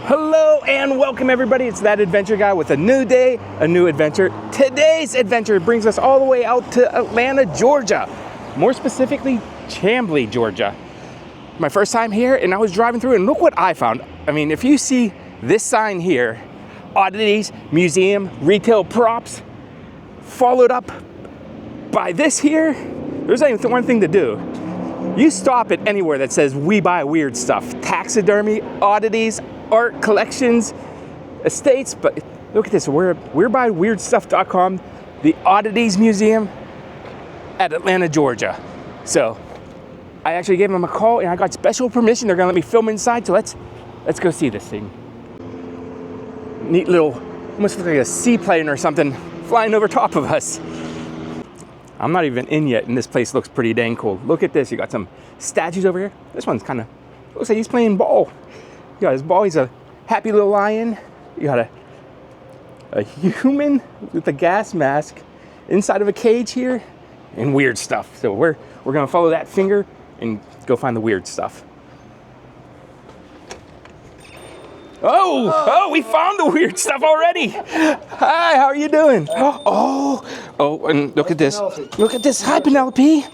Hello and welcome everybody. It's That Adventure Guy with a new day, a new adventure. Today's adventure brings us all the way out to Atlanta, Georgia. More specifically, Chamblee, Georgia. My first time here and I was driving through and look what I found. I mean, if you see this sign here, Oddities Museum, retail props, followed up by this here, there's only one thing to do. You stop it anywhere that says we buy weird stuff. Taxidermy, oddities, art collections, estates, but look at this, we're by weirdstuff.com, the Oddities Museum at Atlanta, Georgia. So I actually gave them a call and I got special permission. They're gonna let me film inside, so let's go see this thing. Neat little, almost looks like a seaplane or something flying over top of us. I'm not even in yet and this place looks pretty dang cool. Look at this, you got some statues over here. This one's kind of, looks like he's playing ball. You got his ball, he's a happy little lion. You got a human with a gas mask inside of a cage here and weird stuff. So we're gonna follow that finger and go find the weird stuff. Oh, we found the weird stuff already. Hi, how are you doing? Oh, and look at this. Look at this. Hi, Penelope.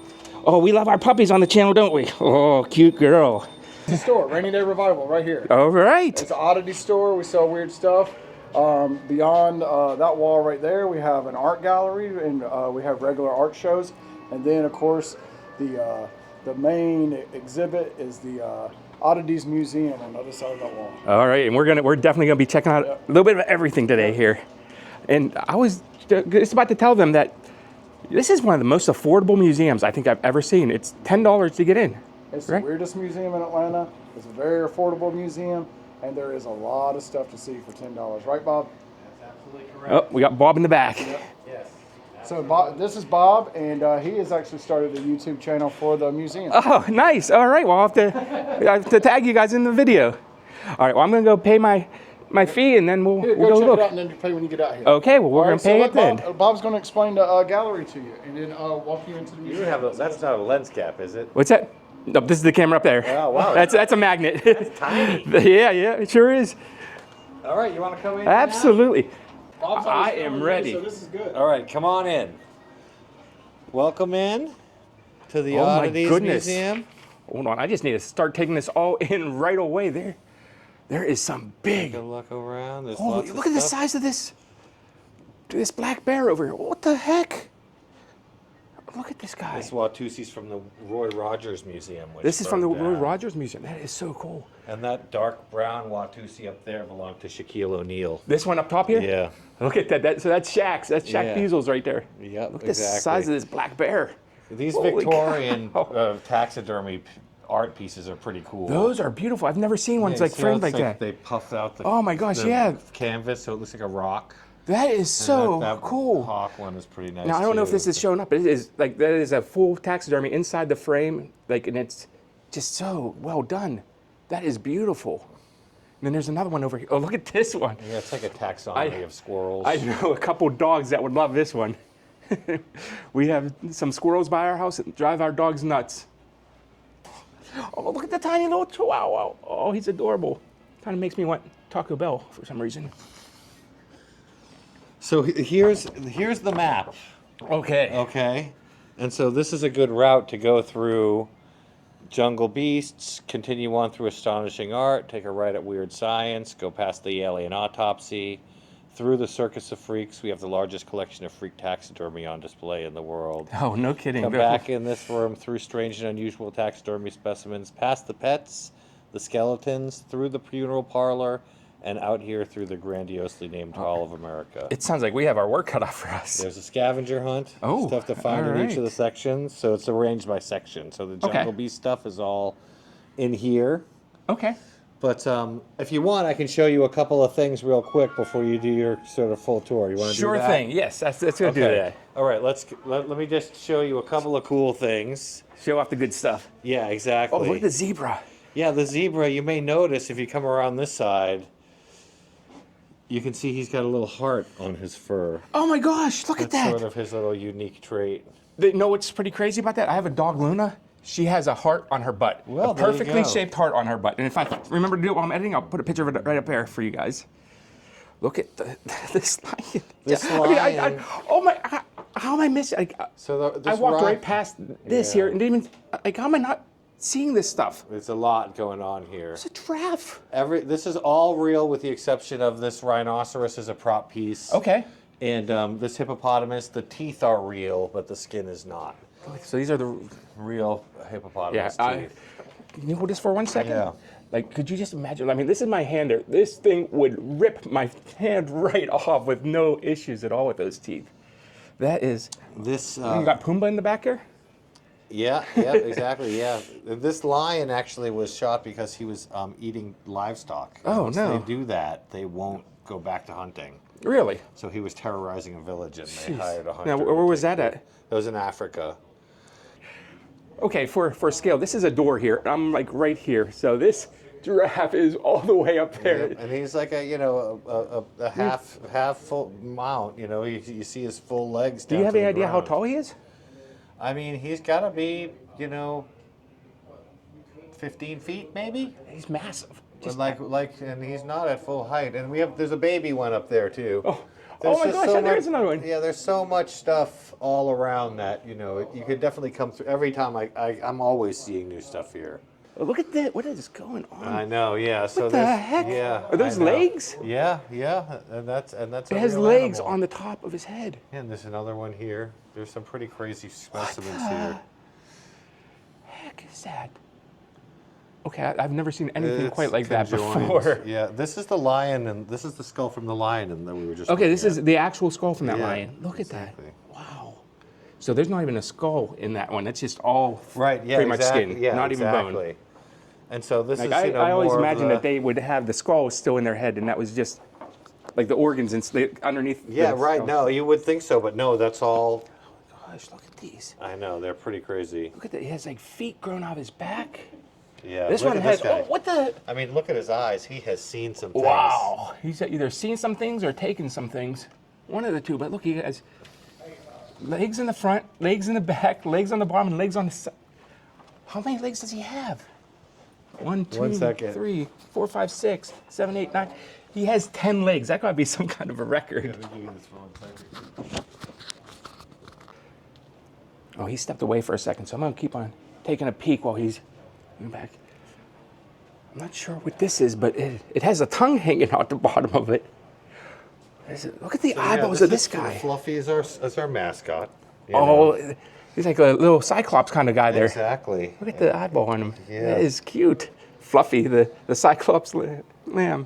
Oh, we love our puppies on the channel, don't we? Oh, cute girl. It's a store, Rainy Day Revival, right here. All right. It's an oddity store. We sell weird stuff. Beyond that wall right there, we have an art gallery, and we have regular art shows. And then, of course, the main exhibit is the Oddities Museum on the other side of that wall. All right, and we're definitely gonna be checking out a little bit of everything today here. And I was just about to tell them that this is one of the most affordable museums I think I've ever seen. It's $10 to get in. It's right? the weirdest museum in Atlanta. It's a very affordable museum, and there is a lot of stuff to see for $10. Right, Bob? That's absolutely correct. Oh, we got Bob in the back. Yep. Yes. So Bob, this is Bob, and he has actually started a YouTube channel for the museum. Oh, nice. All right, well, I have to tag you guys in the video. All right, well, I'm gonna go pay my fee, and then we'll Here, go check look. it out, and then you pay when you get out here. Okay, well, we're gonna pay it then. Bob's going to explain the gallery to you, and then walk you into the museum. You have that's not a lens cap, is it? What's that? No, this is the camera up there. Oh, wow. That's a magnet. It's tiny. Yeah, it sure is. All right, you want to come in? Absolutely. Bob's I always am filming me, ready. So this is good. All right, come on in. Welcome in to the Oh my Oddities goodness. Museum. Hold on, I just need to start taking this all in right away. There is some big. Take a look around. There's Holy, lots of look at the stuff. size of this black bear over here. What the heck? Look at this guy. This Watusi's from the Roy Rogers Museum. Which This is from the burned Roy down. Rogers Museum. That is so cool. And that dark brown Watusi up there belonged to Shaquille O'Neal. This one up top here? Yeah. Look at that. So that's Shaq's. That's Shaq Yeah. Diesel's right there. Yep, Look at the size of this black bear. These Holy Victorian cow. Taxidermy art pieces are pretty cool. Those are beautiful. I've never seen ones Yeah, like see how framed it's like that. They puffed out the, Oh my gosh, the yeah. canvas so it looks like a rock. That is so that cool. Hawk one is pretty nice. Now I don't know if too. this is showing up, but it is like that is a full taxidermy inside the frame, like, and it's just so well done. That is beautiful. And then there's another one over here. Oh, look at this one. Yeah, it's like a taxonomy of squirrels. I know a couple dogs that would love this one. We have some squirrels by our house that drive our dogs nuts. Oh, look at the tiny little chihuahua. Oh, he's adorable. Kind of makes me want Taco Bell for some reason. So here's the map. Okay. Okay, and so this is a good route to go through Jungle Beasts, continue on through Astonishing Art, take a right at Weird Science, go past the Alien Autopsy, through the Circus of Freaks. We have the largest collection of freak taxidermy on display in the world. Oh, no kidding. Come back in this room through strange and unusual taxidermy specimens, past the pets, the skeletons, through the funeral parlor, and out here through the grandiosely named Hall of America. It sounds like we have our work cut out for us. There's a scavenger hunt, Oh, stuff to find all in each right. of the sections. So it's arranged by section. So the Okay. Jungle Beast stuff is all in here. Okay. But if you want, I can show you a couple of things real quick before you do your sort of full tour. You want to do Sure that? thing. Yes, that's gonna do that. All right, let me just show you a couple of cool things. Show off the good stuff. Yeah, exactly. Oh, look at the zebra. Yeah, the zebra, you may notice if you come around this side, you can see he's got a little heart on his fur. Oh my gosh, look at That's that. sort of his little unique trait. You know what's pretty crazy about that? I have a dog, Luna, she has a heart on her butt. Well, a there you perfectly go. shaped heart on her butt. And if I remember to do it while I'm editing, I'll put a picture of it right up there for you guys. Look at this lion. This I mean, lion. oh my, how am I missing? Like, So I walked right past this here and didn't even, like, how am I not seeing this stuff? There's a lot going on here. It's a giraffe. This is all real with the exception of this rhinoceros is a prop piece. Okay. And this hippopotamus, the teeth are real, but the skin is not. So these are the, Real hippopotamus teeth. can you hold this for 1 second? Yeah. Like, could you just imagine? I mean, this is my hand there. This thing would rip my hand right off with no issues at all with those teeth. That is. This. You got Pumbaa in the back here? Yeah, exactly, yeah. This lion actually was shot because he was eating livestock. Oh, Once no. they do that, they won't go back to hunting. Really? So he was terrorizing a village and they hired a hunter. Now, where was that at? That was in Africa. Okay, for scale, this is a door here. I'm like right here. So this giraffe is all the way up there. And he's like a half full mount. You know, you see his full legs. Do you have any idea how tall he is? I mean, he's got to be 15 feet maybe. He's massive. And he's not at full height. And there's a baby one up there too. Oh my gosh, there's another one. Yeah, there's so much stuff all around that, you could definitely come through. Every time I'm always seeing new stuff here. Look at that. What is going on? I know, yeah. So What the heck? Yeah. Are those I know. legs? Yeah. And that's It has legs on the top of his head. Yeah, and there's another one here. There's some pretty crazy specimens here. Heck is that? Okay, I've never seen anything It's quite like that conjoined. before. Yeah, this is the lion, and this is the skull from the lion, and that we were just. Okay, this looking is the actual skull from that Yeah, lion. Look exactly. at that. Wow. So there's not even a skull in that one. It's just all Right. Yeah. pretty exactly. much skin, Yeah, not exactly. even bone. And so this Like is I always more of imagined the- that they would have the skull still in their head, and that was just like the organs and underneath. Yeah. the Right. skull. No, you would think so, but no, that's all. Gosh, look at these. I know they're pretty crazy. Look at that. He has like feet growing out of his back. Yeah. This look one at has. this guy. Oh, what the? I mean, look at his eyes. He has seen some things. Wow. He's either seen some things or taken some things. One of the two. But look, he has legs in the front, legs in the back, legs on the bottom, and legs on the side. How many legs does he have? 1, 2, 1 second. 3, 4, 5, 6, 7, 8, 9. He has 10 legs. That gotta be some kind of a record. Oh, he stepped away for a second, so I'm gonna keep on taking a peek while he's back. I'm not sure what this is, but it has a tongue hanging out the bottom of it. Look at the eyeballs of this guy. Fluffy is our mascot. you Oh, know. he's like a little Cyclops kind of guy there. Exactly. Look at the eyeball on him. Yeah. That is cute. Fluffy, the Cyclops lamb.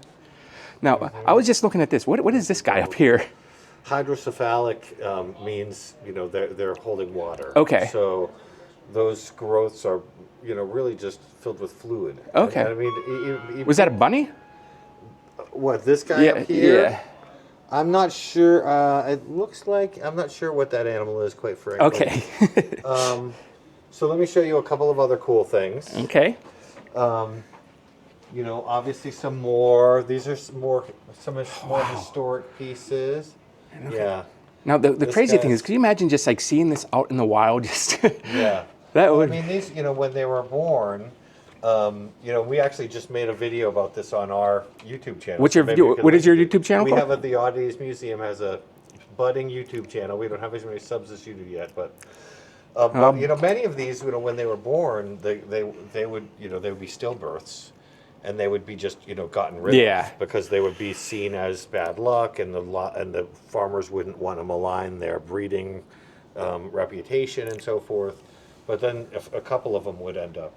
Now, I was just looking at this. What is this guy up here? Hydrocephalic means they're holding water. Okay. So those growths are really just filled with fluid. Okay. And I mean, Was that a bunny? what this guy up here? Yeah. I'm not sure. It looks like I'm not sure what that animal is, quite frankly. Okay. So let me show you a couple of other cool things. Okay. Obviously some more. These are some more historic pieces. Yeah. Now, the This crazy thing guy's- is, could you imagine just like seeing this out in the wild? Just Yeah. that I would. mean, these, when they were born, we actually just made a video about this on our YouTube channel. What's So your maybe video? we could What is link your it. YouTube channel We called? have the Oddities Museum has a budding YouTube channel. We don't have as many subs as you do yet, but many of these, when they were born, they would be stillbirths, and they would be just gotten rid Yeah. of because they would be seen as bad luck, and the farmers wouldn't want to malign their breeding reputation and so forth. But then a couple of them would end up.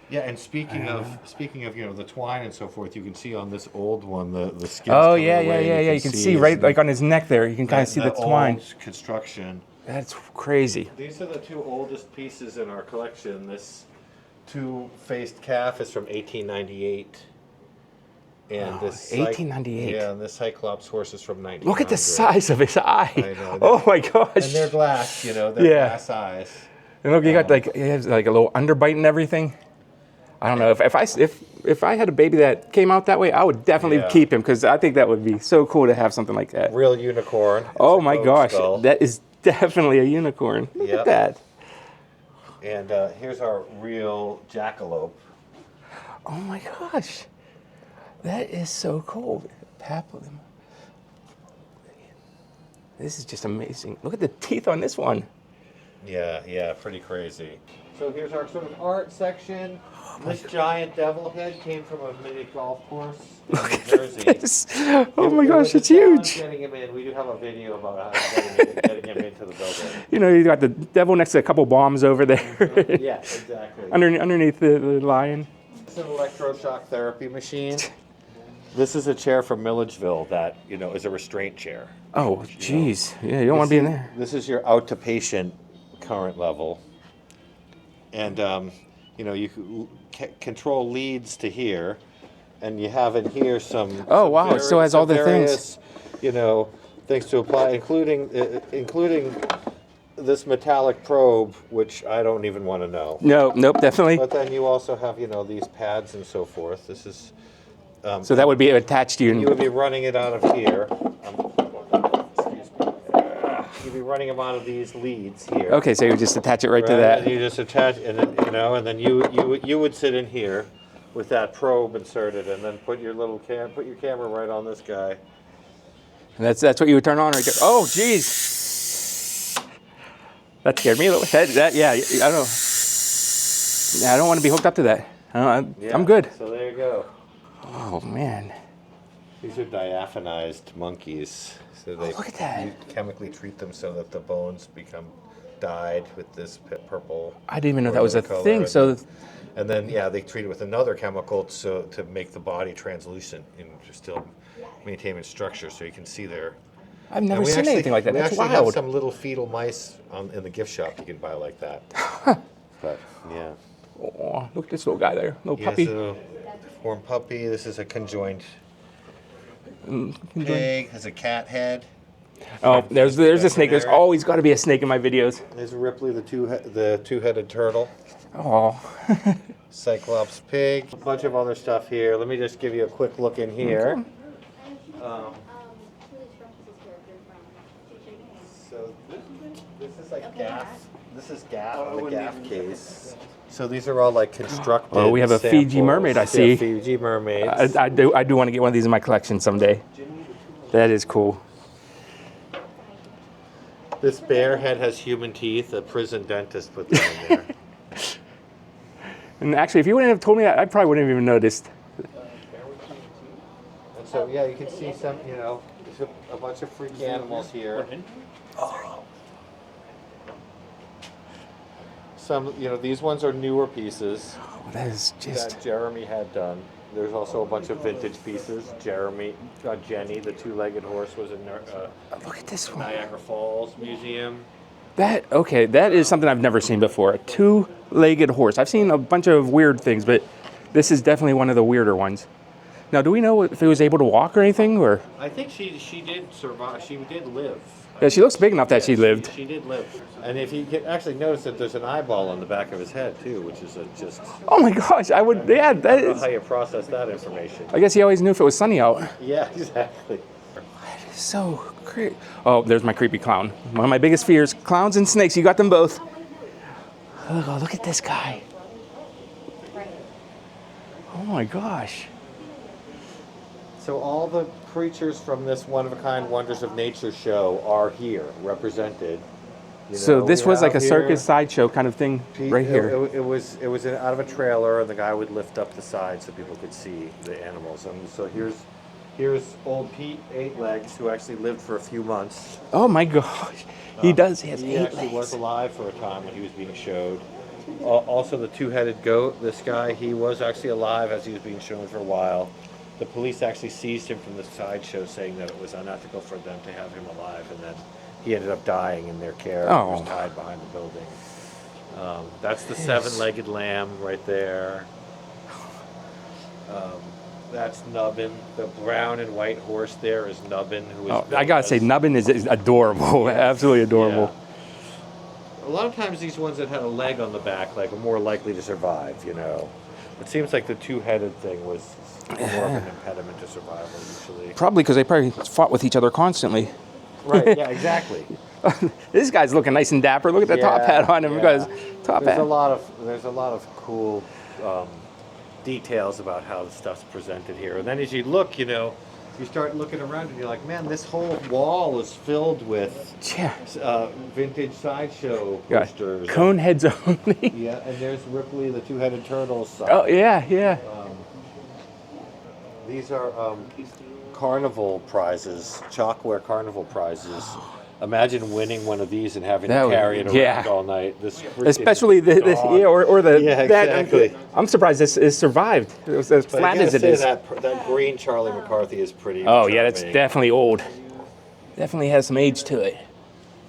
Yeah, and speaking of the twine and so forth, you can see on this old one the skin. Oh yeah. You can see right like on his neck there. You can kind of see the twine. Old construction. That's crazy. These are the two oldest pieces in our collection. This two-faced calf is from 1898. And this 1898. Yeah, and this Cyclops horse is from 1900. Look at the size of his eye. I know. Oh my gosh. And they're glass, they're Yeah. glass eyes. And look, you got he has like a little underbite and everything. I don't know if I had a baby that came out that way, I would definitely Yeah. keep him because I think that would be so cool to have something like that. Real unicorn. It's Oh a my goat gosh, skull. that is definitely a unicorn. Look Yep. at that. And here's our real jackalope. Oh my gosh. That is so cool. Paplum. This is just amazing. Look at the teeth on this one. Yeah, pretty crazy. So here's our sort of art section. This giant devil head came from a mini golf course in New Jersey. This. Oh my gosh, it's huge. Getting him in. We do have a video about how getting him into the building. You know, you got the devil next to a couple bombs over there. Yeah, exactly. Underneath the lion. It's an electroshock therapy machine. This is a chair from Milledgeville that, is a restraint chair. Oh, jeez. Yeah, you don't want to be in there. This is your out to patient current level. And, you control leads to here. And you have in here some... Oh, wow. It still has all the various, things to apply, including this metallic probe, which I don't even want to know. Nope, definitely. But then you also have, these pads and so forth. This is... so that would be attached to you. You would be running it out of here. Excuse me. You'd be running them out of these leads here. Okay, so you would just attach it right to that. And you just attach, and then, and then you would sit in here with that probe inserted, and then put your camera right on this guy. And that's what you would turn on right there. Oh, jeez. That scared me a little bit. Yeah, I don't know. Yeah, I don't want to be hooked up to that. I'm good. So there you go. Oh, man. These are diaphanized monkeys. So they look at that. You chemically treat them so that the bones become dyed with this purple. I didn't even know that was a color. thing. So, and then they treat it with another chemical to make the body translucent and still maintain its structure, so you can see there. I've never seen anything like that. That's we actually wild. have some little fetal mice in the gift shop you can buy like that. But yeah. Oh, look at this little guy there, little puppy. So, form puppy. This is a conjoined pig. Has a cat head. Oh, there's a snake. There's always got to be a snake in my videos. There's Ripley, the two-headed turtle. Oh. Cyclops pig. A bunch of other stuff here. Let me just give you a quick look in here. So this is like gaff. This is gaff, the gaff case. So these are all like constructed. Oh, we have a samples. Fiji mermaid, I see. Yeah, Fiji mermaids. I do want to get one of these in my collection someday. That is cool. This bear head has human teeth. A prison dentist put them in there. And actually, if you wouldn't have told me that, I probably wouldn't have even noticed. And so, you can see some, there's a bunch of freaky animals here. Some, these ones are newer pieces. Oh, that is just... that Jeremy had done. There's also a bunch of vintage pieces. Jenny, the two-legged horse, was in Look at this one. Niagara Falls Museum. That is something I've never seen before. A two-legged horse. I've seen a bunch of weird things, but this is definitely one of the weirder ones. Now, do we know if it was able to walk or anything, or? I think she did survive. She did live. Yeah, she looks big enough that she lived. She did live. And if you can actually notice that there's an eyeball on the back of his head too, which is just... Oh my gosh, I would, yeah, that I don't know is... how you process that information. I guess he always knew if it was sunny out. Yeah, exactly. So creepy. Oh, there's my creepy clown. One of my biggest fears, clowns and snakes. You got them both. Oh, look at this guy. Oh my gosh. So all the creatures from this one-of-a-kind Wonders of Nature show are here, represented. So this was like a circus sideshow kind of thing right here. It was out of a trailer, and the guy would lift up the side so people could see the animals. And so here's old Pete, 8 Legs, who actually lived for a few months. Oh my gosh. He does. He has 8 legs. He actually was alive for a time when he was being showed. Also the two-headed goat, this guy, he was actually alive as he was being shown for a while. The police actually seized him from the sideshow, saying that it was unethical for them to have him alive, and then he ended up dying in their care. Oh. He was tied behind the building. That's the 7-legged lamb right there. That's Nubbin. The brown and white horse there is Nubbin, who is. I gotta say, Nubbin is adorable. Absolutely adorable. Yeah. A lot of times, these ones that had a leg on the back, are more likely to survive. It seems like the two-headed thing was more of an impediment to survival usually. Probably because they probably fought with each other constantly. Right. Yeah. Exactly. This guy's looking nice and dapper. Look at the top hat on him. Yeah. Guys, top There's hat. there's a lot of cool details about how the stuff's presented here. And then as you look, you start looking around and you're like, man, this whole wall is filled with vintage Sideshow posters. Cone heads only. Yeah, and there's Ripley, the two-headed turtles. Oh yeah, yeah. These are carnival prizes, chalkware carnival prizes. Imagine winning one of these and having to carry it around all night. This especially the or the exactly. I'm surprised this survived. It was as flat as it is. That green Charlie McCarthy is pretty. Oh yeah, that's definitely old. Definitely has some age to it.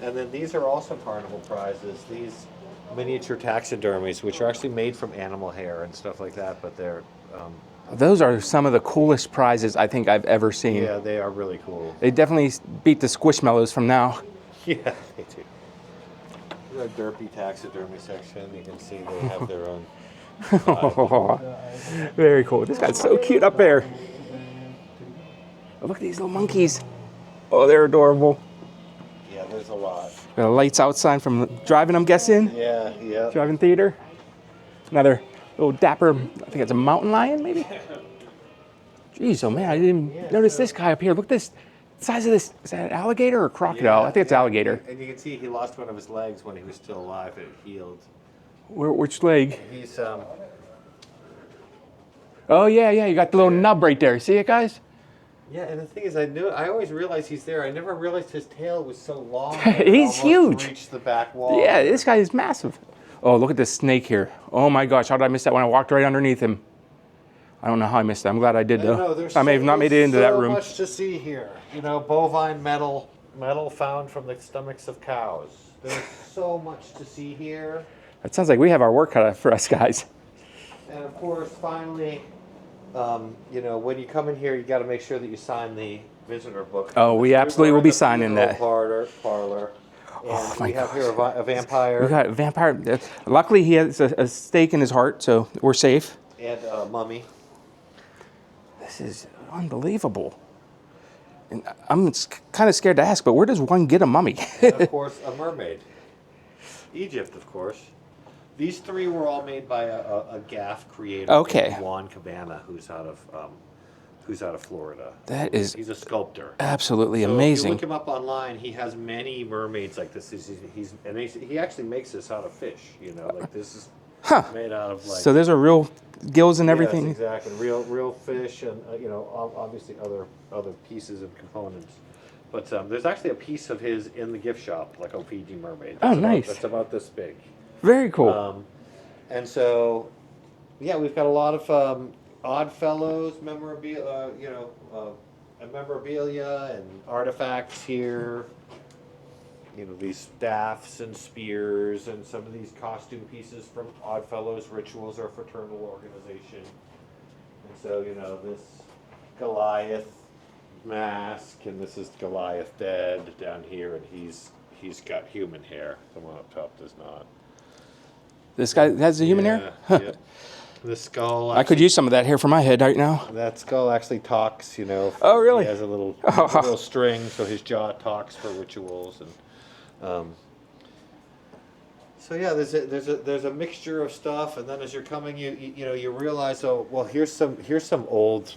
And then these are also carnival prizes. These miniature taxidermies, which are actually made from animal hair and stuff like that, but they're. Those are some of the coolest prizes I think I've ever seen. Yeah, they are really cool. They definitely beat the Squishmallows from now. Yeah, they do. There's a derpy taxidermy section. You can see they have their own. Very cool. This guy's so cute up there. Oh, look at these little monkeys. Oh, they're adorable. Yeah, there's a lot. Got a lights out sign from driving, I'm guessing. Yeah, yeah. Driving theater. Another little dapper, I think it's a mountain lion, maybe? Jeez, oh man, I didn't notice this guy up here. Look at this size of this. Is that an alligator or crocodile? I think it's alligator. And you can see he lost one of his legs when he was still alive. It healed. Which leg? He's Oh yeah, you got the little nub right there. See it, guys? Yeah, and the thing is, I always realized he's there. I never realized his tail was so long. He's huge. Reached the back wall. Yeah, this guy is massive. Oh, look at this snake here. Oh my gosh, how did I miss that when I walked right underneath him? I don't know how I missed that. I'm glad I did though. I may have not made it into that room. There's so much to see here. Bovine metal found from the stomachs of cows. There's so much to see here. It sounds like we have our work cut out for us guys. And of course, finally, when you come in here, you got to make sure that you sign the visitor book. Oh, we absolutely will be signing that. Parlor. Oh And my we have gosh. here a vampire. We got a vampire. Luckily, he has a stake in his heart, so we're safe. And a mummy. This is unbelievable. And I'm kind of scared to ask, but where does one get a mummy? And of course, a mermaid. Egypt, of course. These three were all made by a gaff creator. Okay. Juan Cabana, who's out of Florida. He's a sculptor. Absolutely So amazing. if you look him up online, he has many mermaids like this. He actually makes this out of fish. Like this is made out of like. So there's a real gills and everything. Yes, exactly. Real fish, and obviously other pieces and components. But there's actually a piece of his in the gift shop, like a Fiji mermaid. Nice. That's about this big. Very cool. And so, yeah, we've got a lot of Odd Fellows memorabilia, memorabilia and artifacts here. These staffs and spears, and some of these costume pieces from Odd Fellows rituals or fraternal organization. And so, this Goliath mask, and this is Goliath dead down here, and he's got human hair. The one up top does not. This guy has a human hair? Huh. Yeah. The skull. I could use some of that hair for my head right now. That skull actually talks. Oh, really? He has a little string, so his jaw talks for rituals, and so yeah, there's a mixture of stuff, and then as you're coming, you realize, here's some old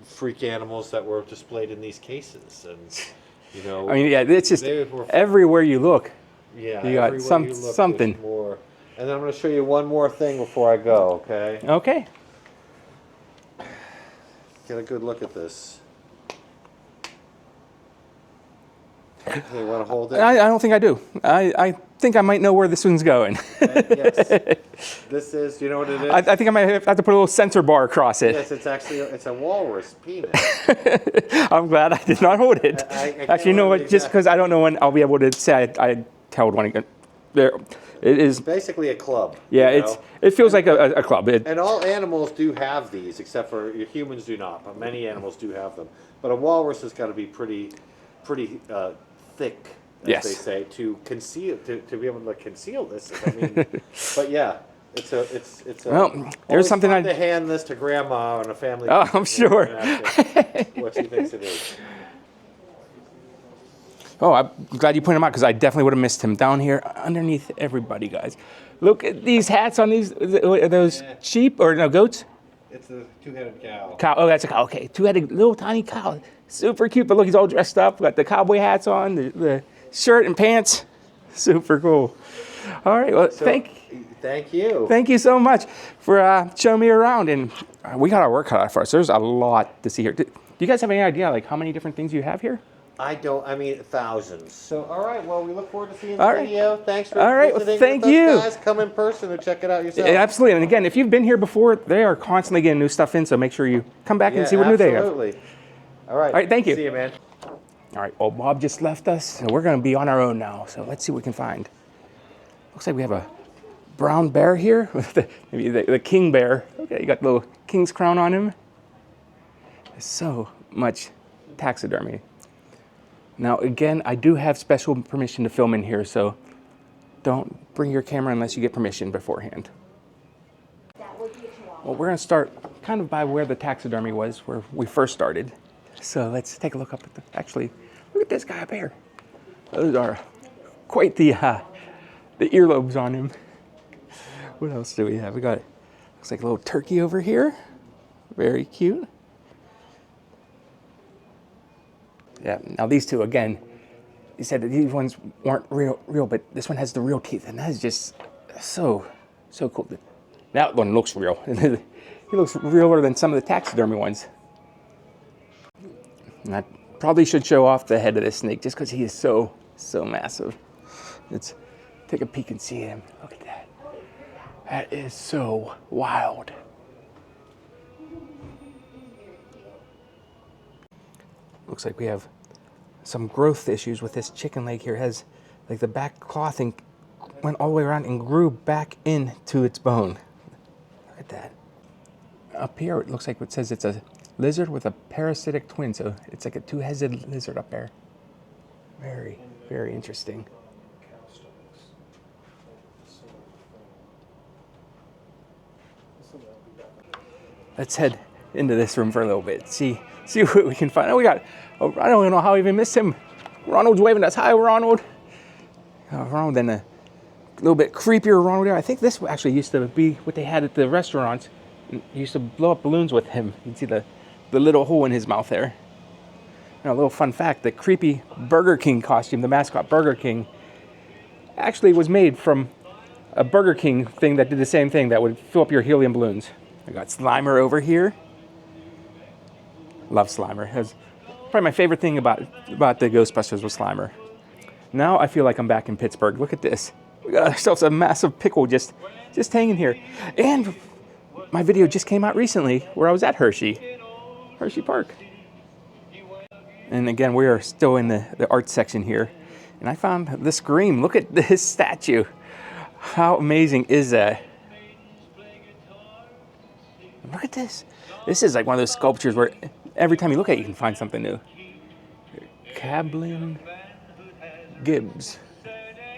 freak animals that were displayed in these cases, and I mean, yeah, it's just everywhere you look. Yeah, you got something. More. And then I'm going to show you one more thing before I go, okay? Okay. Get a good look at this. You want to hold it? I don't think I do. I think I might know where this one's going. Yes. This is, do you know what it is? I think I might have to put a little sensor bar across it. Yes, it's a walrus penis. I'm glad I did not hold it. Actually, you know what? Just because I don't know when I'll be able to say I held one again. There, it is basically a club. Yeah, it feels like a club. And all animals do have these, except for humans do not. But many animals do have them. But a walrus has got to be pretty thick, as they say, to conceal to be able to conceal this. I mean, but yeah, it's a. Well, there's something fun to hand this to grandma and a family. Oh, I'm sure. What she thinks it is. Oh, I'm glad you pointed him out because I definitely would have missed him down here underneath everybody, guys. Look at these hats on these. Are those sheep or no goats? It's a two-headed cow. Cow. Oh, that's a cow. Okay, two-headed little tiny cow. Super cute. But look, he's all dressed up. Got the cowboy hats on, the shirt and pants. Super cool. All right. Well, thank you. Thank you so much for showing me around. And we got our work cut out for us. There's a lot to see here. Do you guys have any idea like how many different things you have here? I mean thousands. So, all right, well, we look forward to seeing All the right. video. Thanks for All right, well, visiting thank with you. us, guys. Come in person and check it out yourself. Yeah, absolutely. And again, if you've been here before, they are constantly getting new stuff in, so make sure you come back and see what new they have. Absolutely. All right. All right, thank you. See you, man. All right, well, Bob just left us, so we're going to be on our own now. So let's see what we can find. Looks like we have a brown bear here, maybe the king bear. Okay, you got the little king's crown on him. There's so much taxidermy. Now, again, I do have special permission to film in here, so don't bring your camera unless you get permission beforehand. Well, we're going to start kind of by where the taxidermy was, where we first started. So let's take a look up at actually, look at this guy up here. Those are quite the earlobes on him. What else do we have? We got, looks like a little turkey over here. Very cute. Yeah, now these two, again, he said that these ones weren't real, but this one has the real teeth, and that is just so cool. That one looks real. He looks realer than some of the taxidermy ones. And I probably should show off the head of this snake just because he is so massive. Let's take a peek and see him. Look at that. That is so wild. Looks like we have some growth issues with this chicken leg here. It has like the back clothing went all the way around and grew back into its bone. Look at that. Up here it looks like it says it's a lizard with a parasitic twin, so it's like a two-headed lizard up there. Very, very interesting. Let's head into this room for a little bit. See what we can find. Oh, we got. Oh, I don't even know how I even missed him. Ronald's waving us. Hi, Ronald. Ronald, then a little bit creepier Ronald there. I think this actually used to be what they had at the restaurants. You used to blow up balloons with him. You can see the little hole in his mouth there. And a little fun fact: the creepy Burger King costume, the mascot Burger King, actually was made from a Burger King thing that did the same thing, that would fill up your helium balloons. I got Slimer over here. Love Slimer. That's probably my favorite thing about the Ghostbusters was Slimer. Now I feel like I'm back in Pittsburgh. Look at this. We got ourselves a massive pickle just hanging here. And my video just came out recently where I was at Hershey Park. And again, we are still in the art section here. And I found the Scream. Look at this statue. How amazing is that? Look at this. This is like one of those sculptures where every time you look at it, you can find something new. Kaylin Gibbs.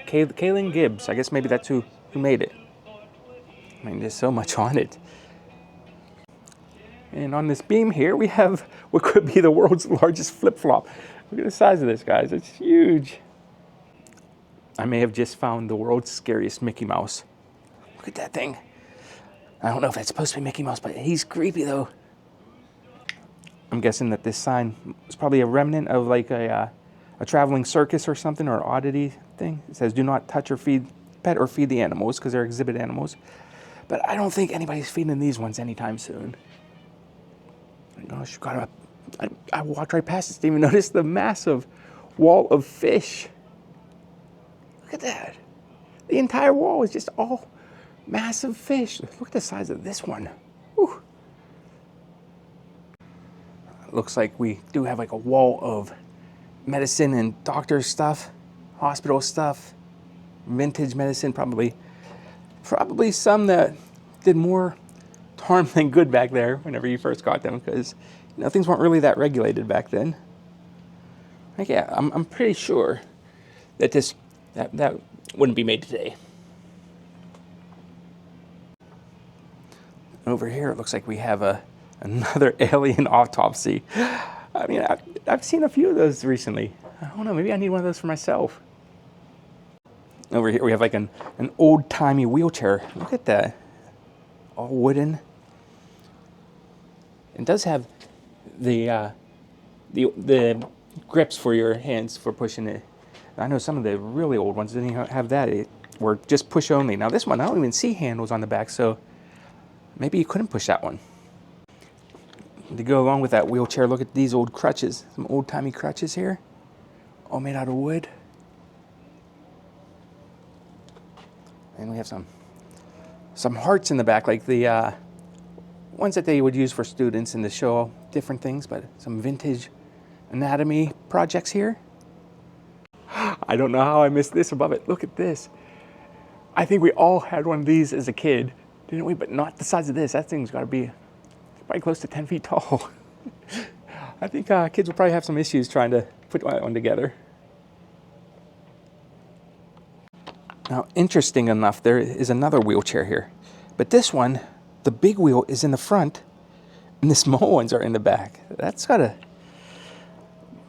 Kaylin Gibbs. I guess maybe that's who made it. I mean, there's so much on it. And on this beam here, we have what could be the world's largest flip-flop. Look at the size of this, guys. It's huge. I may have just found the world's scariest Mickey Mouse. Look at that thing. I don't know if that's supposed to be Mickey Mouse, but he's creepy, though. I'm guessing that this sign is probably a remnant of like a traveling circus or something, or oddity thing. It says, do not touch or pet or feed the animals, because they're exhibit animals. But I don't think anybody's feeding these ones anytime soon. Gosh, I walked right past this, didn't even notice the massive wall of fish. Look at that. The entire wall is just all massive fish. Look at the size of this one. Whew. Looks like we do have like a wall of medicine and doctor stuff, hospital stuff, vintage medicine, probably some that did more harm than good back there whenever you first got them, because things weren't really that regulated back then. Like, yeah, I'm pretty sure that that wouldn't be made today. Over here, it looks like we have another alien autopsy. I mean, I've seen a few of those recently. I don't know, maybe I need one of those for myself. Over here we have like an old-timey wheelchair. Look at that. All wooden. It does have the grips for your hands for pushing it. I know some of the really old ones didn't even have that. It were just push only. Now this one, I don't even see handles on the back, so maybe you couldn't push that one. To go along with that wheelchair, look at these old crutches. Some old-timey crutches here. All made out of wood. And we have some hearts in the back, like the ones that they would use for students and to show different things, but some vintage anatomy projects here. I don't know how I missed this above it. Look at this. I think we all had one of these as a kid, didn't we? But not the size of this. That thing's got to be probably close to 10 feet tall. I think kids will probably have some issues trying to put one together. Now, interesting enough, there is another wheelchair here. But this one, the big wheel is in the front, and the small ones are in the back. That's got to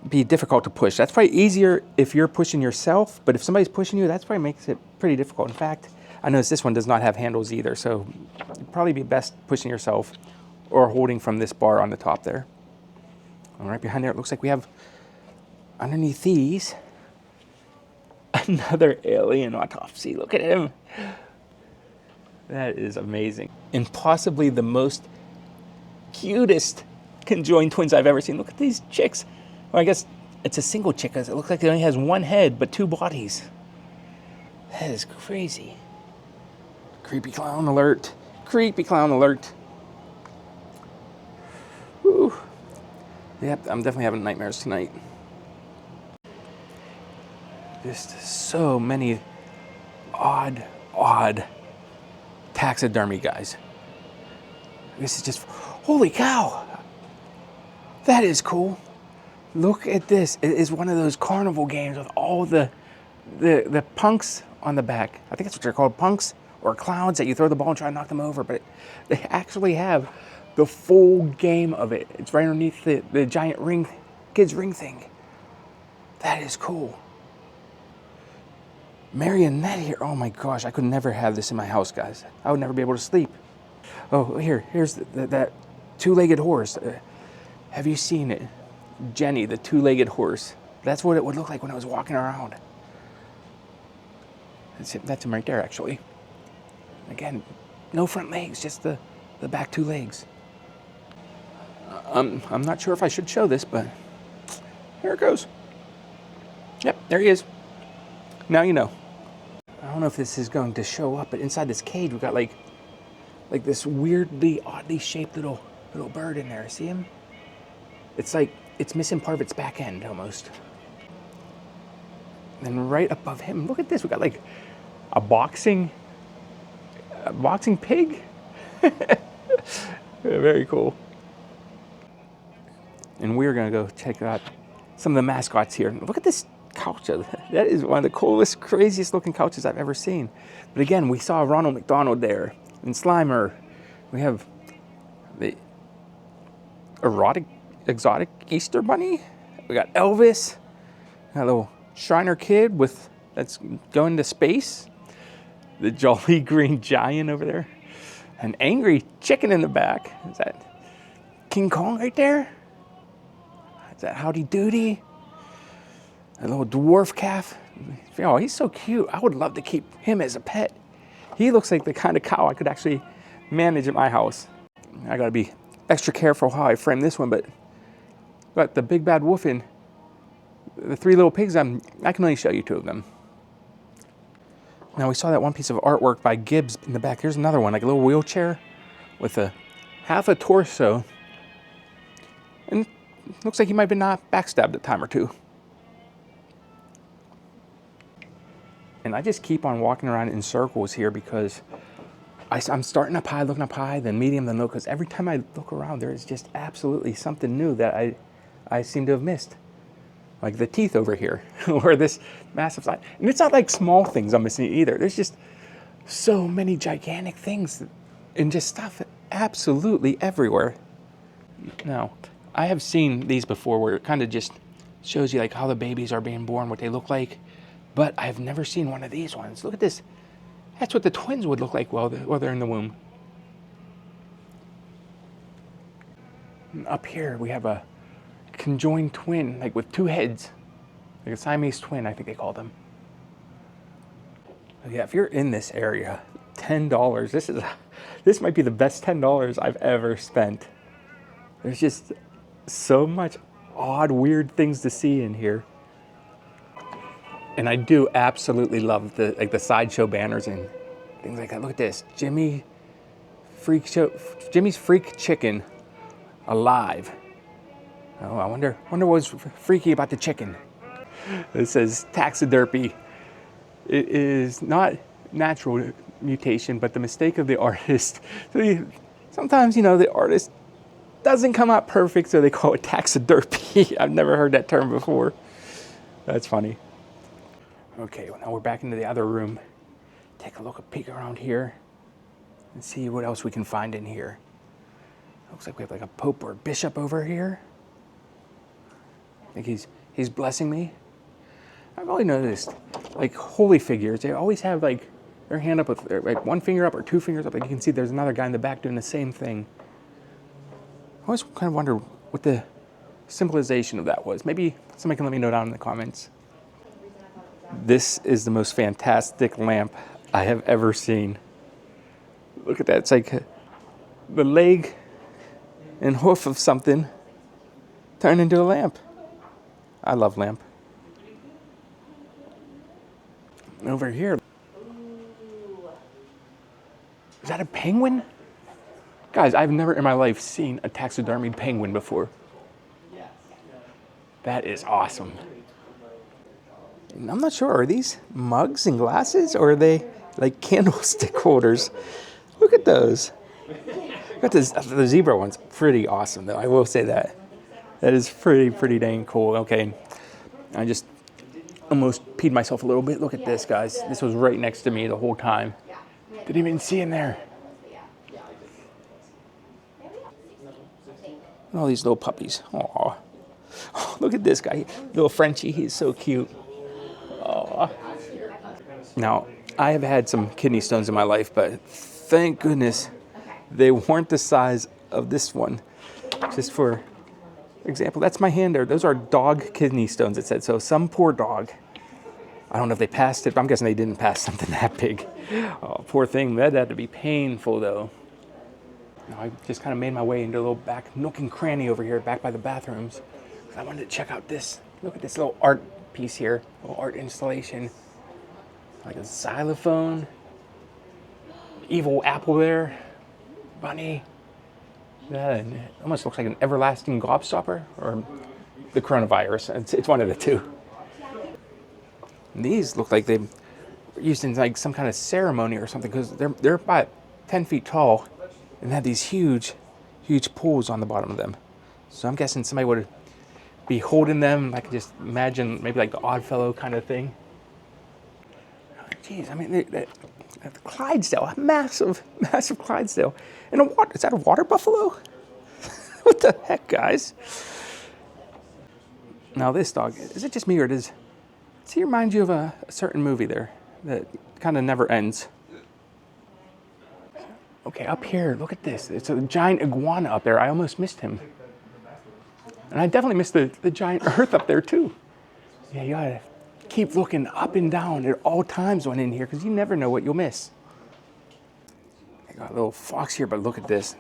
be difficult to push. That's probably easier if you're pushing yourself, but if somebody's pushing you, that's probably makes it pretty difficult. In fact, I noticed this one does not have handles either, so it'd probably be best pushing yourself or holding from this bar on the top there. And right behind there, it looks like we have, underneath these, another alien autopsy. Look at him. That is amazing. And possibly the most cutest conjoined twins I've ever seen. Look at these chicks. Well, I guess it's a single chick because it looks like it only has one head but two bodies. That is crazy. Creepy clown alert. Creepy clown alert. Whew. Yep, I'm definitely having nightmares tonight. Just so many odd taxidermy guys. This is just, holy cow. That is cool. Look at this. It is one of those carnival games with all the punks on the back. I think that's what they're called, punks or clowns that you throw the ball and try to knock them over. But they actually have the full game of it. It's right underneath the giant ring, kids ring thing. That is cool. Marionette here. Oh my gosh, I could never have this in my house, guys. I would never be able to sleep. Oh, here's that two-legged horse. Have you seen it? Jenny, the two-legged horse. That's what it would look like when I was walking around. That's him right there, actually. Again, no front legs, just the back two legs. I'm not sure if I should show this, but here it goes. Yep, there he is. Now you know. I don't know if this is going to show up, but inside this cage we've got like this weirdly, oddly shaped little bird in there. See him? It's like it's missing part of its back end almost. And right above him, look at this. We got like a boxing pig. Very cool. And we're gonna go check out some of the mascots here. Look at this couch. That is one of the coolest, craziest looking couches I've ever seen. But again, we saw Ronald McDonald there and Slimer. We have the exotic Easter bunny. We got Elvis. Got a little Shriner kid that's going to space. The Jolly Green Giant over there. An angry chicken in the back. Is that King Kong right there? Is that Howdy Doody? A little dwarf calf. Oh, he's so cute. I would love to keep him as a pet. He looks like the kind of cow I could actually manage at my house. I gotta be extra careful how I frame this one, but the big bad wolf and the three little pigs, I can only show you two of them. Now we saw that one piece of artwork by Gibbs in the back. Here's another one, like a little wheelchair with half a torso. And looks like he might have been backstabbed a time or two. And I just keep on walking around in circles here because I'm starting up high, looking up high, then medium, then low, because every time I look around, there is just absolutely something new that I seem to have missed. Like the teeth over here, or this massive side. And it's not like small things I'm missing either. There's just so many gigantic things and just stuff absolutely everywhere. Now, I have seen these before where it kind of just Shows you like how the babies are being born, what they look like. But I've never seen one of these ones. Look at this. That's what the twins would look like while they're in the womb. And up here we have a conjoined twin, like with two heads. Like a Siamese twin, I think they call them. Yeah, if you're in this area, $10. This might be the best $10 I've ever spent. There's just so much odd, weird things to see in here. And I do absolutely love the sideshow banners and things like that. Look at this, Jimmy's Freak Chicken alive. Oh, I wonder what was freaky about the chicken. It says taxidermy. It is not natural mutation, but the mistake of the artist. So sometimes, the artist doesn't come out perfect, so they call it taxidermy. I've never heard that term before. That's funny. Okay, well, now we're back into the other room. Take a peek around here and see what else we can find in here. Looks like we have like a pope or a bishop over here. I think he's blessing me. I've always noticed, like holy figures, they always have like their hand up with like one finger up or two fingers up. Like you can see there's another guy in the back doing the same thing. I always kind of wonder what the symbolization of that was. Maybe somebody can let me know down in the comments. This is the most fantastic lamp I have ever seen. Look at that. It's like the leg and hoof of something turned into a lamp. I love lamp. Over here. Is that a penguin? Guys, I've never in my life seen a taxidermied penguin before. That is awesome. And I'm not sure, are these mugs and glasses or are they like candlestick holders? Look at those. Got the zebra one's pretty awesome though, I will say that. That is pretty dang cool. Okay, I just almost peed myself a little bit. Look at this, guys. This was right next to me the whole time. Didn't even see him there. All these little puppies. Aw. Oh, look at this guy. Little Frenchie. He's so cute. Aw. Now, I have had some kidney stones in my life, but thank goodness they weren't the size of this one. Just for example, that's my hand there. Those are dog kidney stones, it said. So some poor dog. I don't know if they passed it, but I'm guessing they didn't pass something that big. Oh, poor thing. That had to be painful, though. Now, I just kind of made my way into a little back nook and cranny over here, back by the bathrooms. I wanted to check out this. Look at this little art piece here. A little art installation. Like a xylophone. Evil apple there. Bunny. That almost looks like an everlasting gobstopper or the coronavirus. It's one of the two. And these look like they were used in like some kind of ceremony or something because they're about 10 feet tall and have these huge pools on the bottom of them. So I'm guessing somebody would be holding them. I can just imagine maybe like the Oddfellow kind of thing. Jeez, I mean, the Clydesdale, massive Clydesdale. And is that a water buffalo? What the heck, guys? Now this dog, is it just me or does he remind you of a certain movie there that kind of never ends? Okay, up here, look at this. It's a giant iguana up there. I almost missed him. And I definitely missed the giant earth up there too. Yeah, you gotta keep looking up and down at all times when in here because you never know what you'll miss. I got a little fox here, but look at this.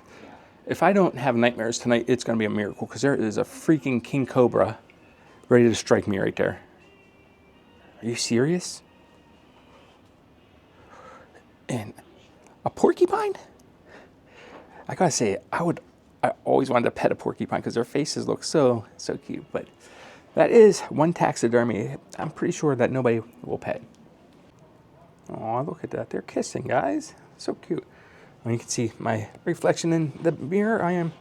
If I don't have nightmares tonight, it's gonna be a miracle because there is a freaking king cobra ready to strike me right there. Are you serious? And a porcupine? I gotta say, I always wanted to pet a porcupine because their faces look so cute. But that is one taxidermy I'm pretty sure that nobody will pet. Oh, look at that. They're kissing, guys. So cute. Well, you can see my reflection in the mirror. I am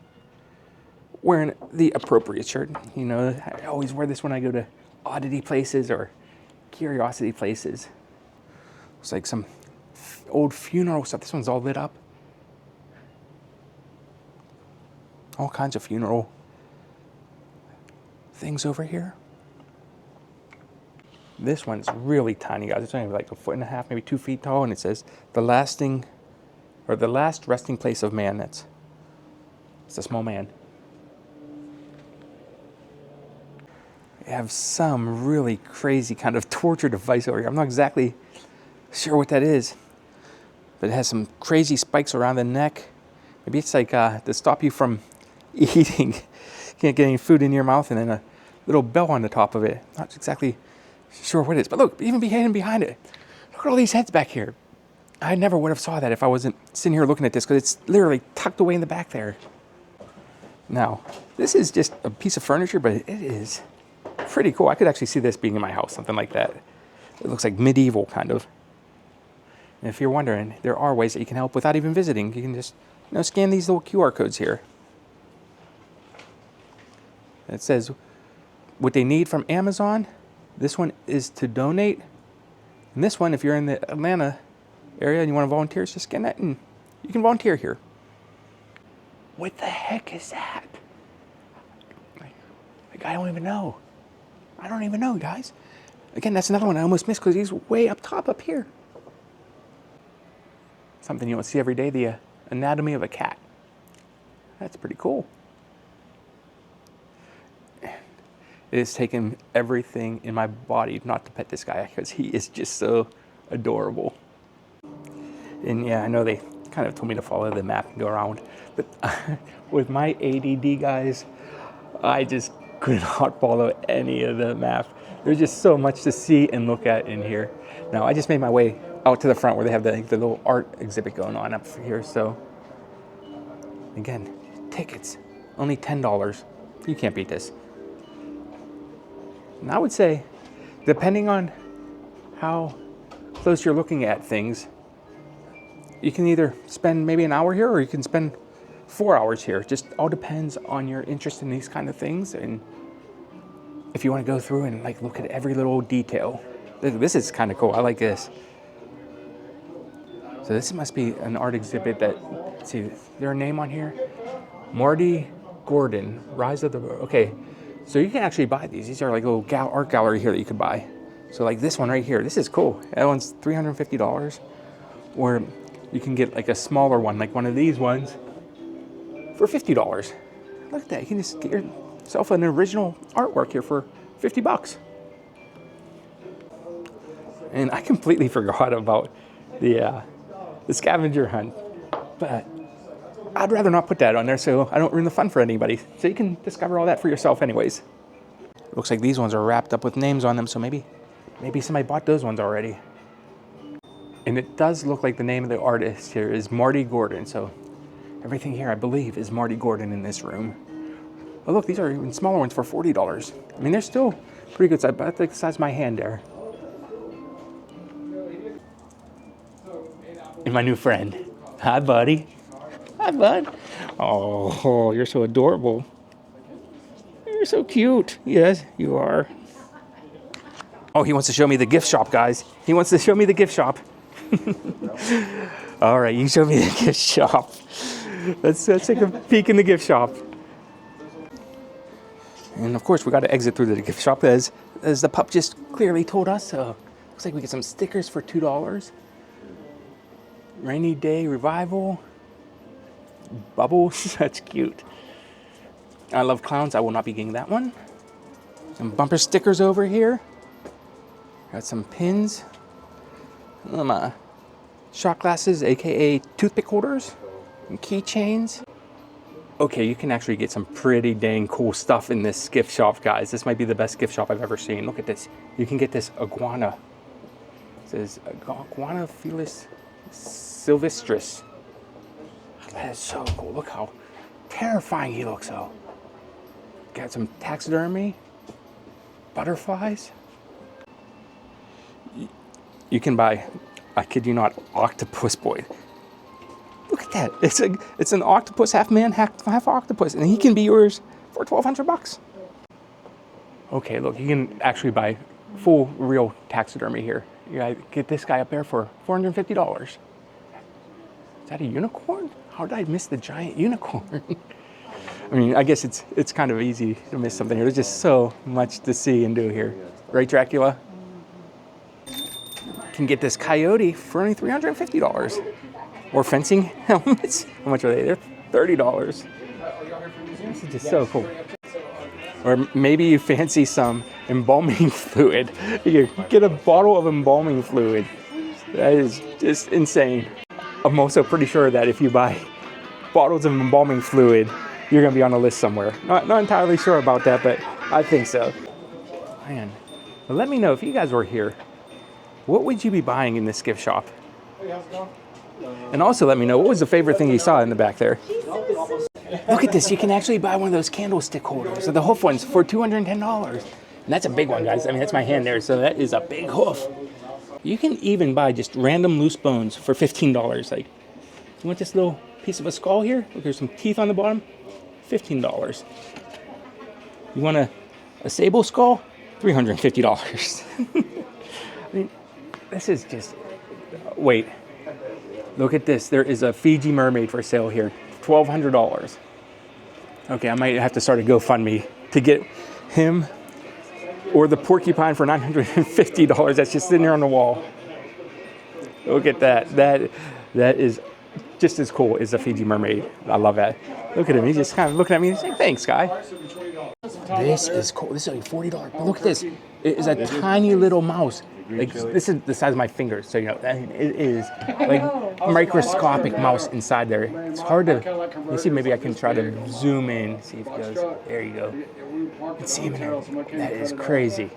wearing the appropriate shirt. You know, I always wear this when I go to oddity places or curiosity places. Looks like some old funeral stuff. This one's all lit up. All kinds of funeral things over here. This one's really tiny, guys. It's only like 1.5 feet, maybe 2 feet tall, and it says the last resting place of man. It's a small man. We have some really crazy kind of torture device over here. I'm not exactly sure what that is, but it has some crazy spikes around the neck. Maybe it's like to stop you from eating. You can't get any food in your mouth, and then a little bell on the top of it. Not exactly sure what it is, but look, even behind it. Look at all these heads back here. I never would have saw that if I wasn't sitting here looking at this, because it's literally tucked away in the back there. Now, this is just a piece of furniture, but it is pretty cool. I could actually see this being in my house, something like that. It looks like medieval, kind of. And if you're wondering, there are ways that you can help without even visiting. You can just, scan these little QR codes here. It says what they need from Amazon. This one is to donate. And this one, if you're in the Atlanta area and you want to volunteer, just scan that and you can volunteer here. What the heck is that? Like, I don't even know. I don't even know, guys. Again, that's another one I almost missed because he's way up top up here. Something you don't see every day, the anatomy of a cat. That's pretty cool. It has taken everything in my body not to pet this guy because he is just so adorable. And yeah, I know they kind of told me to follow the map and go around, but with my ADD, guys, I just could not follow any of the map. There's just so much to see and look at in here. Now, I just made my way out to the front where they have the little art exhibit going on up here. So again, tickets, only $10. You can't beat this. And I would say, depending on how close you're looking at things, you can either spend maybe an hour here or you can spend 4 hours here. Just all depends on your interest in these kind of things. And if you want to go through and like look at every little detail. This is kind of cool. I like this. So this must be an art exhibit that, let's see, is there a name on here? Marty Gordon, Rise of the, okay. So you can actually buy these. These are like a little art gallery here that you could buy. So like this one right here, this is cool. That one's $350. Or you can get like a smaller one, like one of these ones for $50. Look at that, you can just get yourself an original artwork here for $50. And I completely forgot about the scavenger hunt, but I'd rather not put that on there so I don't ruin the fun for anybody. So you can discover all that for yourself anyways. Looks like these ones are wrapped up with names on them, so maybe somebody bought those ones already. And it does look like the name of the artist here is Marty Gordon, so everything here I believe is Marty Gordon in this room. Oh look, these are even smaller ones for $40. I mean, they're still pretty good size, about the size of my hand there. And my new friend. Hi, buddy. Hi, bud. Oh, you're so adorable. You're so cute. Yes, you are. Oh, he wants to show me the gift shop, guys. He wants to show me the gift shop. All right, you show me the gift shop. Let's take a peek in the gift shop. And of course, we got to exit through the gift shop as the pup just clearly told us. Looks like we get some stickers for $2. Rainy Day Revival. Bubbles, that's cute. I love clowns, I will not be getting that one. Some bumper stickers over here. Got some pins. Shot glasses, aka toothpick holders. And keychains. Okay, you can actually get some pretty dang cool stuff in this gift shop, guys. This might be the best gift shop I've ever seen. Look at this. You can get this iguana. It says Iguana Felis Silvestris. That is so cool. Look how terrifying he looks though. Got some taxidermy, butterflies. You can buy, I kid you not, octopus boy. Look at that. It's an octopus, half man, half octopus, and he can be yours for $1,200. Okay, look, you can actually buy full real taxidermy here. You gotta get this guy up there for $450. Is that a unicorn? How did I miss the giant unicorn? I mean, I guess it's kind of easy to miss something here. There's just so much to see and do here. Right, Dracula? can get this coyote for only $350. Or fencing helmets. How much are they? They're $30. This is just so cool. Or maybe you fancy some embalming fluid. You get a bottle of embalming fluid. That is just insane. I'm also pretty sure that if you buy bottles of embalming fluid, you're gonna be on a list somewhere. Not entirely sure about that, but I think so. Man, but let me know if you guys were here. What would you be buying in this gift shop? And also let me know, what was the favorite thing you saw in the back there? Look at this, you can actually buy one of those candlestick holders, or the hoof ones, for $210. And that's a big one, guys. I mean, that's my hand there, so that is a big hoof. You can even buy just random loose bones for $15. Like, you want this little piece of a skull here? Look, there's some teeth on the bottom, $15. You want a sable skull? $350. I mean, this is just, wait. Look at this. There is a Fiji mermaid for sale here. $1,200. Okay, I might have to start a GoFundMe to get him or the porcupine for $950. That's just sitting there on the wall. Look at that. That is just as cool as a Fiji mermaid. I love that. Look at him. He's just kind of looking at me and saying, "Thanks, guy." This is cool. This is only $40. But look at this. It is a tiny little mouse. Like, this is the size of my fingers, so you know, it is like microscopic mouse inside there. It's hard to, let's see, maybe I can try to zoom in, see if it goes, there you go. Let's see, that is crazy.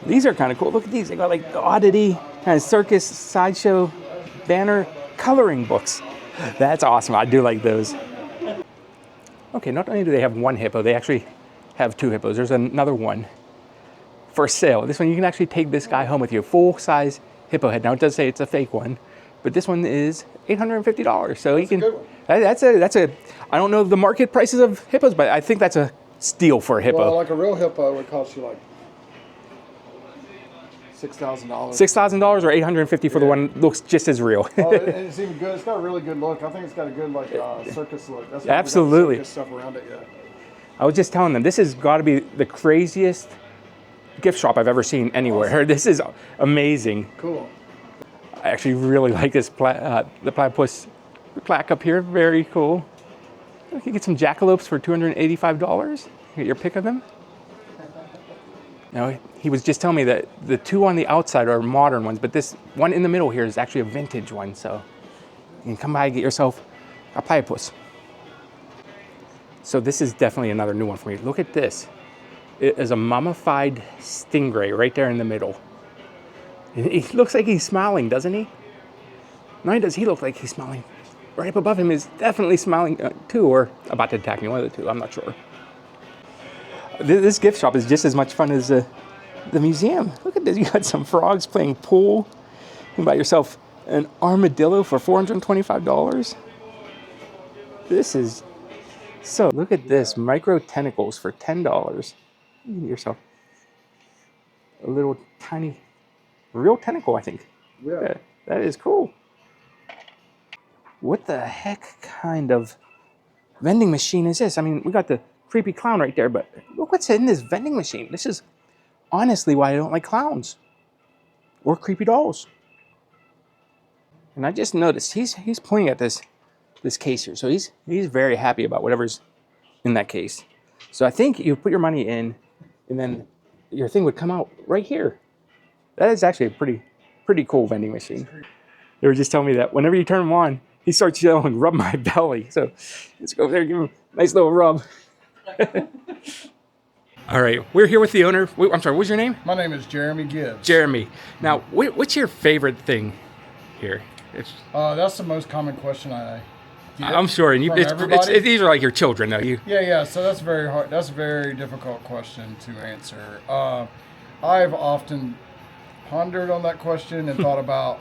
These are kind of cool. Look at these, they got like the Oddity, kind of circus, sideshow, banner, coloring books. That's awesome, I do like those. Okay, not only do they have one hippo, they actually have two hippos. There's another one for sale. This one, you can actually take this guy home with you. Full-size hippo head. Now, it does say it's a fake one, but this one is $850. So you can, that's a, I don't know the market prices of hippos, but I think that's a steal for a hippo. Well, like a real hippo would cost you like $6,000. $6,000 or $850 for the one that looks just as real. Oh, and it's even good. It's got a really good look. I think it's got a good like circus look. That's why absolutely. we got the circus stuff around it. Yeah. I was just telling them, this has got to be the craziest gift shop I've ever seen anywhere. Awesome. This is amazing. Cool. I actually really like this the platypus plaque up here. Very cool. You can get some jackalopes for $285. You get your pick of them. Now, he was just telling me that the two on the outside are modern ones, but this one in the middle here is actually a vintage one. So you can come by and get yourself a platypus. So this is definitely another new one for me. Look at this. It is a mummified stingray right there in the middle. He looks like he's smiling, doesn't he? Not only does he look like he's smiling, right up above him is definitely smiling too, or about to attack me, one of the two, I'm not sure. This gift shop is just as much fun as the museum. Look at this, you got some frogs playing pool. You can buy yourself an armadillo for $425. This is, so look at this, micro tentacles for $10. You can get yourself a little tiny, real tentacle, I think. Yeah. That is cool. What the heck kind of vending machine is this? I mean, we got the creepy clown right there, but look what's in this vending machine. This is honestly why I don't like clowns or creepy dolls. And I just noticed he's pointing at this case here. So he's very happy about whatever's in that case. So I think you put your money in, and then your thing would come out right here. That is actually a pretty cool vending machine. They were just telling me that whenever you turn them on, he starts yelling, "Rub my belly." So let's go over there and give him a nice little rub. All right, we're here with the owner. I'm sorry, what's your name? My name is Jeremy Gibbs. Jeremy. Now, what's your favorite thing here? That's the most common question I get. I'm sure, and these are like your children, though. Yeah. So that's very hard. That's a very difficult question to answer. I've often pondered on that question and thought about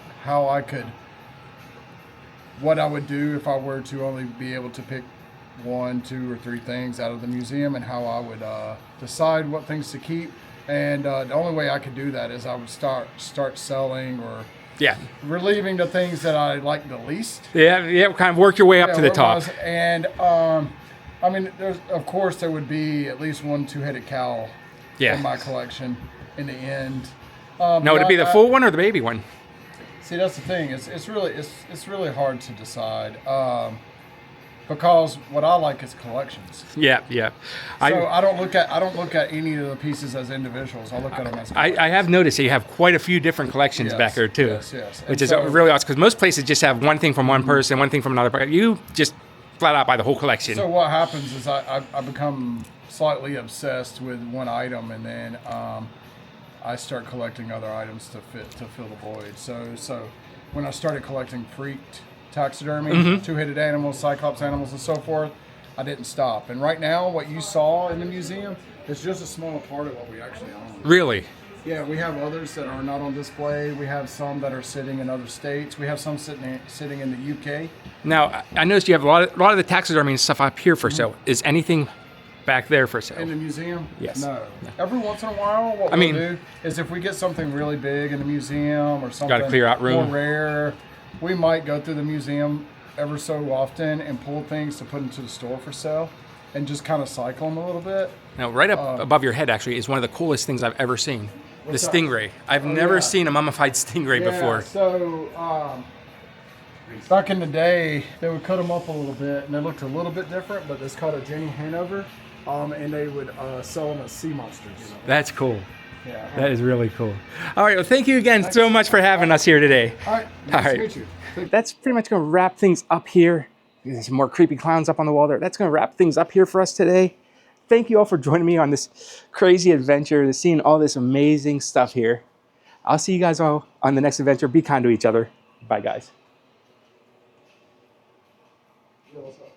what I would do if I were to only be able to pick 1, 2, or 3 things out of the museum, and how I would decide what things to keep. And the only way I could do that is I would start selling or relieving the things that I like the least. Yeah, kind of work your way up to the top. And I mean, of course there would be at least 1 2-headed cow in my collection in the end. No, would it be the full one or the baby one? See, that's the thing. It's really hard to decide because what I like is collections. Yeah. So I don't look at any of the pieces as individuals. I look at them as collections. I have noticed that you have quite a few different collections back there too. Yes. Which is really awesome because most places just have one thing from one person, one thing from another person. You just flat out buy the whole collection. So what happens is I become slightly obsessed with one item, and then I start collecting other items to fill the void. So when I started collecting freaked taxidermy, two-headed animals, cyclops animals, and so forth, I didn't stop. And right now, what you saw in the museum is just a small part of what we actually own. Really? Yeah, we have others that are not on display. We have some that are sitting in other states. We have some sitting in the UK. Now, I noticed you have a lot of the taxidermy and stuff up here for sale. Is anything back there for sale? In the museum? Yes. No. Every once in a while, what we'll do is if we get something really big in the museum or something clear out room. more rare, we might go through the museum ever so often and pull things to put into the store for sale and just kind of cycle them a little bit. Now, right up above your head, actually, is one of the coolest things I've ever seen. The What's that? stingray. I've never seen a mummified stingray before. So, back in the day, they would cut them up a little bit, and they looked a little bit different, but it's called a Jenny Hanover, and they would sell them as sea monsters. That's cool. Yeah. That is really cool. All right, well, thank you again so much for having us here today. All right. Nice to meet you. That's pretty much going to wrap things up here. There's some more creepy clowns up on the wall there. That's going to wrap things up here for us today. Thank you all for joining me on this crazy adventure, seeing all this amazing stuff here. I'll see you guys all on the next adventure. Be kind to each other. Bye, guys. Yeah, what's up?